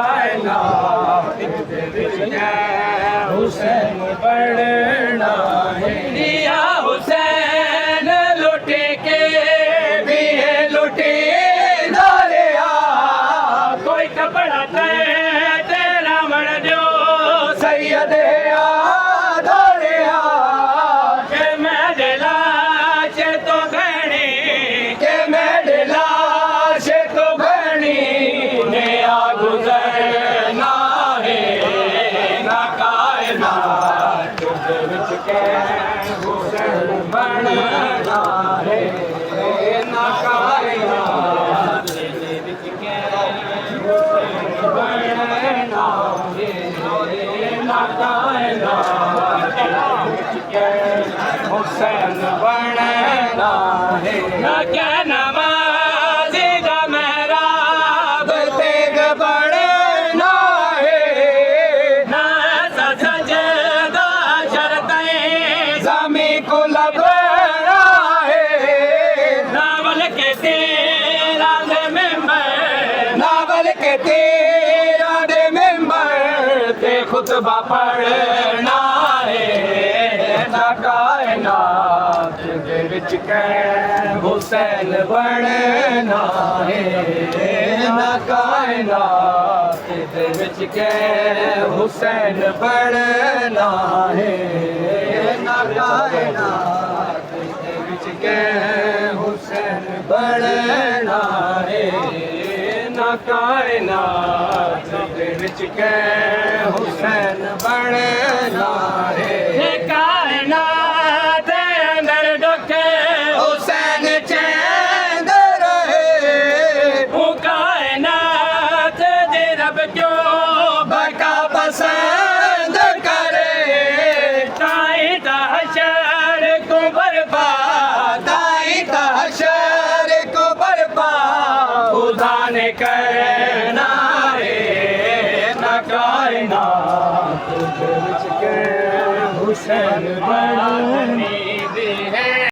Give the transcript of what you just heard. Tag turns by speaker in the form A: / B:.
A: कायनात दे विच हुसैन बनना है। या हुसैन लुट के भी है लुटे दारिया, कोई कपड़ा तेरा मर जो सैयद दारिया, के मेरे लाश तो घनी, के मेरे लाश तो घनी ने आ गुजरना है। ना कायनात दे विच हुसैन बनना है। ना कायनात दे विच हुसैन बनना है। ना कायनात दे विच हुसैन बनना है। ना क्या नमाज़ी दा मेहराब तेग बनना है। ना सजदा शरतें ज़मी को लबना है। नावल के तेरा दे मिंबर, नावल के तेरा दे मिंबर ते खुतबा पढ़ना है। ना कायनात दे विच हुसैन बनना है। ना कायनात दे विच हुसैन बनना है। ना कायनात दे विच हुसैन बनना है। ना कायनात दे विच हुसैन बनना है। कायनात अंदर डुके हुसैन चैन रहे। वो कायनात दे रब क्यों बका पसंद करे। ताई हशर को बर्बाद, ताई हशर को बर्बाद खुदा ने करना है। ना कायनात दे विच हुसैन बनना